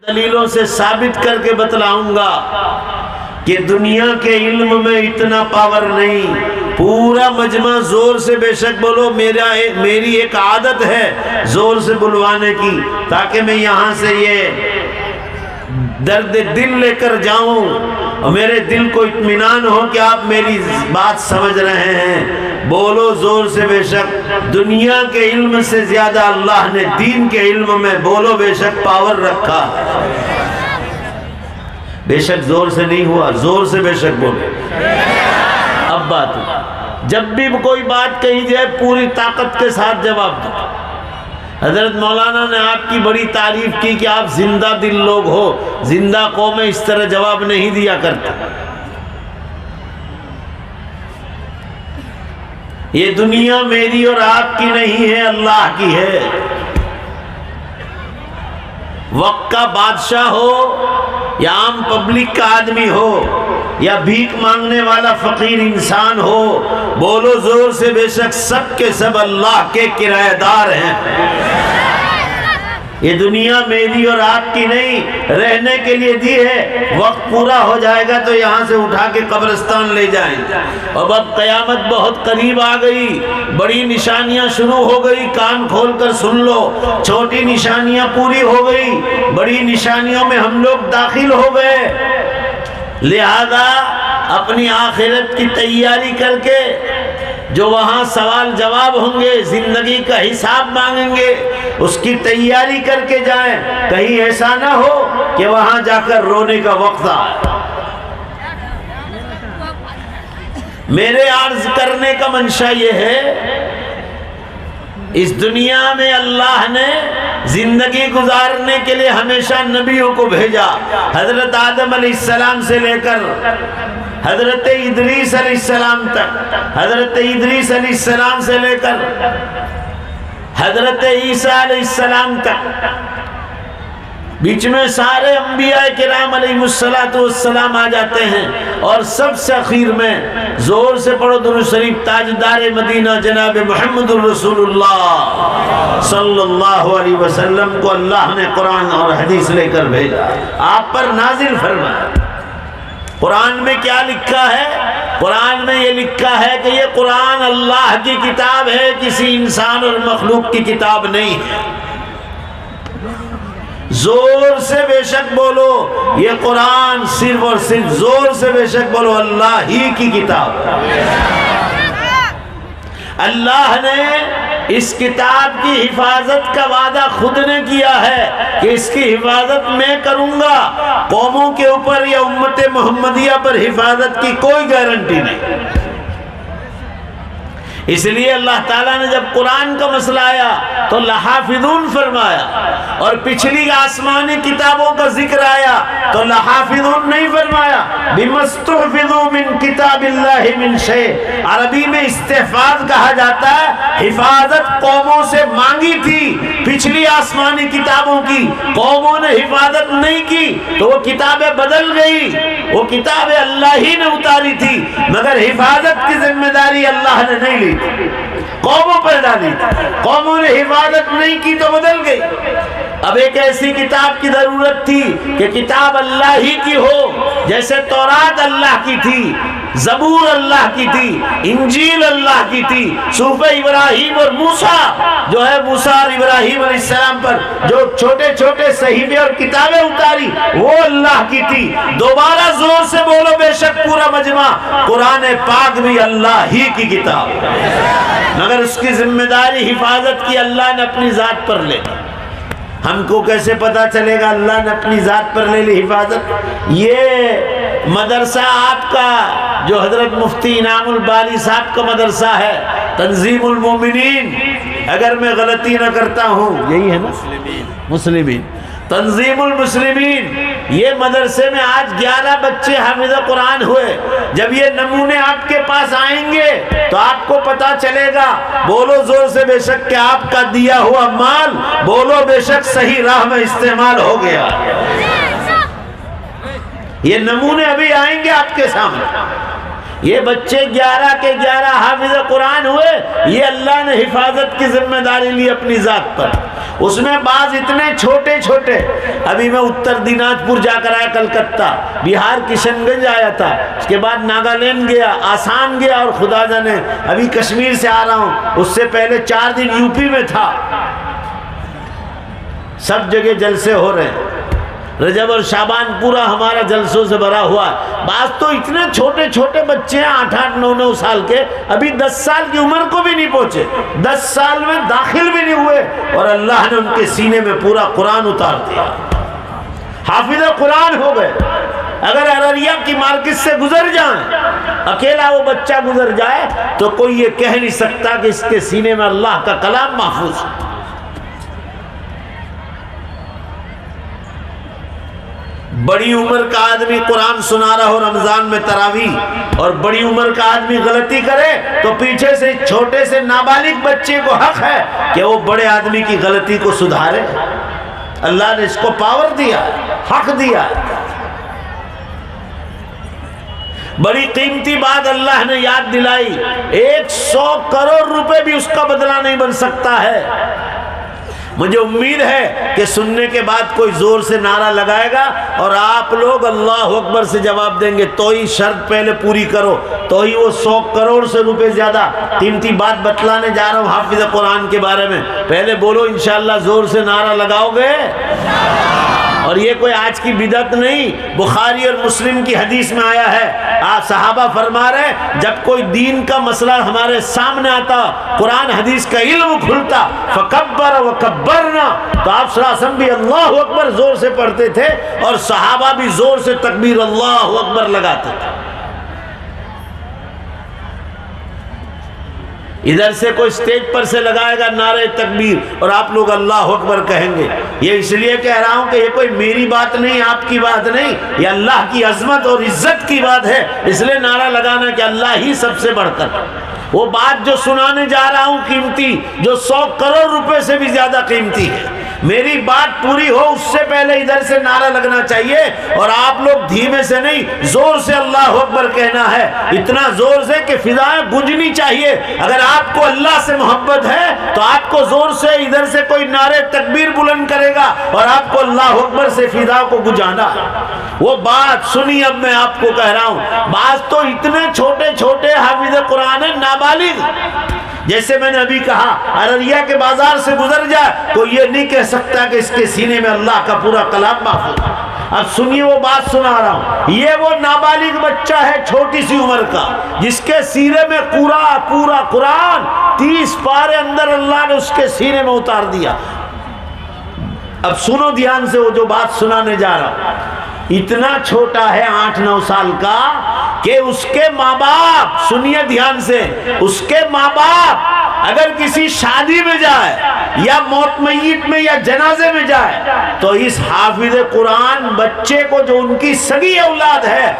دلیلوں سے ثابت کر کے بتلاؤں گا کہ دنیا کے علم میں اتنا پاور نہیں. پورا مجمع زور سے بے شک بولو. میری ایک عادت ہے زور سے بلوانے کی، تاکہ میں یہاں سے یہ درد دل لے کر جاؤں اور میرے دل کو اطمینان ہو کہ آپ میری بات سمجھ رہے ہیں. بولو زور سے بے شک. دنیا کے علم سے زیادہ اللہ نے دین کے علم میں بولو بے شک پاور رکھا. بے شک زور سے نہیں ہوا، زور سے بے شک بولو. اب بات جب بھی کوئی بات کہی جائے پوری طاقت کے ساتھ جواب دو. حضرت مولانا نے آپ کی بڑی تعریف کی کہ آپ زندہ دل لوگ ہو. زندہ قومیں اس طرح جواب نہیں دیا کرتا. یہ دنیا میری اور آپ کی نہیں ہے، اللہ کی ہے. وقت کا بادشاہ ہو یا عام پبلک کا آدمی ہو یا بھیک مانگنے والا فقیر انسان ہو، بولو زور سے بے شک سب کے سب اللہ کے کرایہ دار ہیں. یہ دنیا میری اور آپ کی نہیں، رہنے کے لیے دی ہے. وقت پورا ہو جائے گا تو یہاں سے اٹھا کے قبرستان لے جائیں. اب قیامت بہت قریب آ گئی، بڑی نشانیاں شروع ہو گئی. کان کھول کر سن لو. چھوٹی نشانیاں پوری ہو گئی، بڑی نشانیوں میں ہم لوگ داخل ہو گئے. لہذا اپنی آخرت کی تیاری کر کے، جو وہاں سوال جواب ہوں گے، زندگی کا حساب مانگیں گے، اس کی تیاری کر کے جائیں. کہیں ایسا نہ ہو کہ وہاں جا کر رونے کا وقت آئے. میرے عرض کرنے کا منشا یہ ہے، اس دنیا میں اللہ نے زندگی گزارنے کے لیے ہمیشہ نبیوں کو بھیجا. حضرت آدم علیہ السلام سے لے کر حضرت ادریس علیہ السلام تک، حضرت ادریس علیہ السلام سے لے کر حضرت عیسیٰ علیہ السلام تک، بیچ میں سارے انبیاء کرام علیہ السلام آ جاتے ہیں. اور سب سے اخیر میں زور سے پڑھو درود شریف، تاجدار مدینہ جناب محمد الرسول اللہ صلی اللہ علیہ وسلم کو اللہ نے قرآن اور حدیث لے کر بھیجا، آپ پر نازل فرمایا. قرآن میں کیا لکھا ہے؟ قرآن میں یہ لکھا ہے کہ یہ قرآن اللہ کی کتاب ہے، کسی انسان اور مخلوق کی کتاب نہیں ہے. زور سے بے شک بولو، یہ قرآن صرف اور صرف زور سے بے شک بولو اللہ ہی کی کتاب. اللہ نے اس کتاب کی حفاظت کا وعدہ خود نے کیا ہے کہ اس کی حفاظت میں کروں گا. قوموں کے اوپر یا امت محمدیہ پر حفاظت کی کوئی گارنٹی نہیں. اس لیے اللہ تعالیٰ نے جب قرآن کا مسئلہ آیا تو لحافظون فرمایا، اور پچھلی آسمانی کتابوں کا ذکر آیا تو لحافظون نہیں فرمایا. بِمَسْتُحْفِظُوا مِن کتاب اللہ من شیء. عربی میں استحفاظ کہا جاتا ہے. حفاظت قوموں سے مانگی تھی پچھلی آسمانی کتابوں کی، قوموں نے حفاظت نہیں کی تو وہ کتابیں بدل گئی. وہ کتابیں اللہ ہی نے اتاری تھی، مگر حفاظت کی ذمہ داری اللہ نے نہیں لی، قوموں پر ڈالی. قوموں نے حفاظت نہیں کی تو بدل گئی. اب ایک ایسی کتاب کی ضرورت تھی کہ کتاب اللہ ہی کی ہو، جیسے تورات اللہ کی تھی، زبور اللہ کی تھی، انجیل اللہ کی تھی، صحف ابراہیم اور موسیٰ جو ہے موسیٰ اور ابراہیم علیہ السلام پر جو چھوٹے چھوٹے صحیفے اور کتابیں اتاری وہ اللہ کی تھی. دوبارہ زور سے بولو بے شک پورا مجمع، قرآن پاک بھی اللہ ہی کی کتاب، مگر اس کی ذمہ داری حفاظت کی اللہ نے اپنی ذات پر لے. ہم کو کیسے پتا چلے گا اللہ نے اپنی ذات پر لے لی حفاظت؟ یہ مدرسہ آپ کا جو حضرت مفتی انعام الباری صاحب کا مدرسہ ہے، تنظیم المومنین، اگر میں غلطی نہ کرتا ہوں یہی ہے نا، مسلمین، تنظیم المسلمین، یہ مدرسے میں آج 11 بچے حافظ قرآن ہوئے. جب یہ نمونے آپ کے پاس آئیں گے تو آپ کو پتا چلے گا. بولو زور سے بے شک کہ آپ کا دیا ہوا مال بولو بے شک صحیح راہ میں استعمال ہو گیا. یہ نمونے ابھی آئیں گے آپ کے سامنے. یہ بچے 11 کے 11 حافظ قرآن ہوئے، یہ اللہ نے حفاظت کی ذمہ داری لی اپنی ذات پر۔ اس میں بعض اتنے چھوٹے چھوٹے، ابھی میں اتر دیناج پور جا کر آیا، کلکتہ، بہار کشن گنج آیا تھا، اس کے بعد ناگالینڈ گیا، آسام گیا، اور خدا جانے ابھی کشمیر سے آ رہا ہوں، اس سے پہلے 4 دن یو پی میں تھا۔ سب جگہ جلسے ہو رہے ہیں، رجب اور شعبان پورا ہمارا جلسوں سے بھرا ہوا ہے۔ بعض تو اتنے چھوٹے چھوٹے بچے ہیں، 8-8 9-9 سال کے، ابھی 10 سال کی عمر کو بھی نہیں پہنچے، 10 سال میں داخل بھی نہیں ہوئے، اور اللہ نے ان کے سینے میں پورا قرآن اتار دیا، حافظ قرآن ہو گئے۔ اگر ارریا کی مارکیٹ سے گزر جائیں، اکیلا وہ بچہ گزر جائے، تو کوئی یہ کہہ نہیں سکتا کہ اس کے سینے میں اللہ کا کلام محفوظ ہے۔ بڑی عمر کا آدمی قرآن سنا رہا ہو رمضان میں تراویح، اور بڑی عمر کا آدمی غلطی کرے، تو پیچھے سے چھوٹے سے نابالغ بچے کو حق ہے کہ وہ بڑے آدمی کی غلطی کو سدھارے۔ اللہ نے اس کو پاور دیا، حق دیا۔ بڑی قیمتی بات اللہ نے یاد دلائی، 100 کروڑ روپے بھی اس کا بدلہ نہیں بن سکتا ہے۔ مجھے امید ہے کہ سننے کے بعد کوئی زور سے نعرہ لگائے گا، اور آپ لوگ اللہ اکبر سے جواب دیں گے، تو ہی شرط پہلے پوری کرو، تو ہی وہ 100 کروڑ سے روپے زیادہ قیمتی بات بتلانے جا رہا ہوں حافظ قرآن کے بارے میں۔ پہلے بولو انشاءاللہ زور سے نعرہ لگاؤ گے؟ اور یہ کوئی آج کی بدعت نہیں، بخاری اور مسلم کی حدیث میں آیا ہے، صحابہ فرما رہے جب کوئی دین کا مسئلہ ہمارے سامنے آتا، قرآن حدیث کا علم کھلتا، فکبر وکبرنا، تو آپ صلی اللہ علیہ وسلم بھی اللہ اکبر زور سے پڑھتے تھے، اور صحابہ بھی زور سے تکبیر اللہ اکبر لگاتے تھے۔ ادھر سے کوئی سٹیج پر سے لگائے گا نعرہ تکبیر، اور آپ لوگ اللہ اکبر کہیں گے۔ یہ اس لیے کہہ رہا ہوں کہ یہ کوئی میری بات نہیں، آپ کی بات نہیں، یہ اللہ کی عظمت اور عزت کی بات ہے، اس لیے نعرہ لگانا کہ اللہ ہی سب سے بڑھ کر۔ وہ بات جو سنانے جا رہا ہوں قیمتی، جو 100 کروڑ روپے سے بھی زیادہ قیمتی ہے، میری بات پوری ہو اس سے پہلے ادھر سے نعرہ لگنا چاہیے، اور آپ لوگ دھیمے سے نہیں، زور سے اللہ اکبر کہنا ہے، اتنا زور سے کہ فضائیں گونجنی چاہیے۔ اگر آپ کو اللہ سے محبت ہے تو آپ کو زور سے ادھر سے کوئی نعرے تکبیر بلند کرے گا، اور آپ کو اللہ اکبر سے فضا کو گنجانا ہے۔ وہ بات سنی، اب میں آپ کو کہہ رہا ہوں، بعض تو اتنے چھوٹے چھوٹے حافظ قرآن ہیں، نابالغ، جیسے میں نے ابھی کہا ارریا کے بازار سے گزر جائے، کوئی یہ نہیں کہہ سکتا کہ اس کے سینے میں اللہ کا پورا کلام محفوظ ہے۔ اب سنیے وہ بات سنا رہا ہوں، یہ وہ نابالغ بچہ ہے چھوٹی سی عمر کا، جس کے سینے میں پورا قرآن 30 پارے اندر اللہ نے اس کے سینے میں اتار دیا۔ اب سنو دھیان سے وہ جو بات سنانے جا رہا ہوں، اتنا چھوٹا ہے 8-9 سال کا کہ اس کے ماں باپ، سنیے دھیان سے، اس کے ماں باپ اگر کسی شادی میں جائے یا موت میت میں یا جنازے میں جائے، تو اس حافظ قرآن بچے کو، جو ان کی سگی اولاد ہے،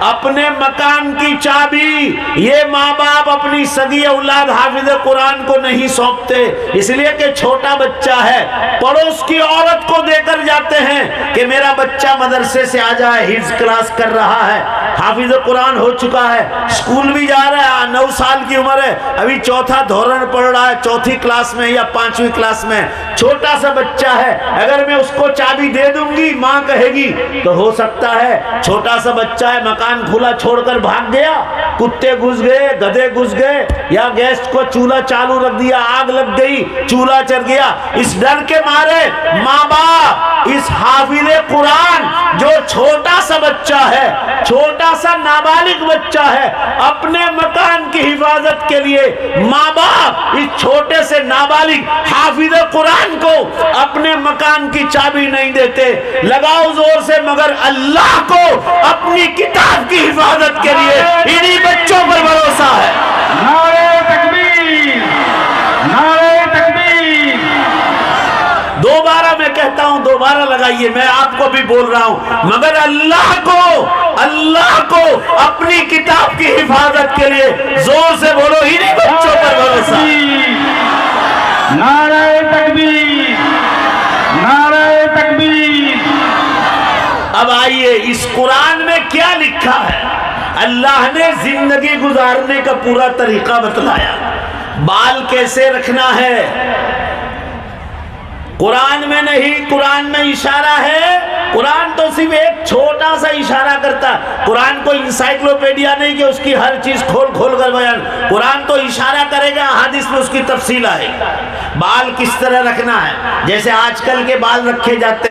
اپنے مکان کی چابی یہ ماں باپ اپنی سگی اولاد حافظ قرآن کو نہیں سونپتے، اس لیے کہ چھوٹا بچہ ہے، پڑوس کی عورت کو دے کر جاتے ہیں کہ میرا بچہ مدرسے سے آ جائے، حفظ کلاس کر رہا ہے، حافظ قرآن ہو چکا ہے، اسکول بھی جا رہا ہے، 9 سال کی عمر ہے، ابھی 4تھا دھورن پڑھ رہا ہے، 4تھی کلاس میں یا 5ویں کلاس میں، چھوٹا سا بچہ ہے۔ اگر میں اس کو چابی دے دوں گی، ماں کہے گی، تو ہو سکتا ہے چھوٹا سا بچہ ہے، مکان کھلا چھوڑ کر بھاگ گیا، کتے گھس گئے، گدھے گھس گئے، یا گیس کو چولہا چالو رکھ دیا، آگ لگ گئی، چولہا چل گیا، اس ڈر کے مارے ماں باپ اس حافظ قرآن جو چھوٹا سا بچہ ہے، چھوٹا سا نابالغ بچہ ہے، اپنے مکان کی حفاظت کے لیے ماں باپ اس چھوٹے سے نابالغ حافظ قرآن کو اپنے مکان کی چابی نہیں دیتے۔ لگاؤ زور سے، مگر اللہ کو اپنی کتاب کی حفاظت کے لیے انہی بچوں پر بھروسہ ہے۔ نعرہ تکبیر، نعرہ تکبیر۔ دوبارہ میں کہتا ہوں، دوبارہ لگائیے، میں آپ کو بھی بول رہا ہوں، مگر اللہ کو اپنی کتاب کی حفاظت کے لیے زور سے بولو، انہی بچوں پر بھروسہ۔ نعرہ تکبیر، نعرہ تکبیر۔ اب آئیے، اس قرآن میں کیا لکھا ہے؟ اللہ نے زندگی گزارنے کا پورا طریقہ بتلایا، بال کیسے رکھنا ہے، قرآن میں نہیں، قرآن میں اشارہ ہے، قرآن تو صرف ایک چھوٹا سا اشارہ کرتا ہے، قرآن کو انسائکلوپیڈیا نہیں کہ اس کی ہر چیز کھول کھول کر بیان، قرآن تو اشارہ کرے گا، حدیث میں اس کی تفصیل آئے گی۔ بال کس طرح رکھنا ہے، جیسے آج کل کے بال رکھے جاتے ہیں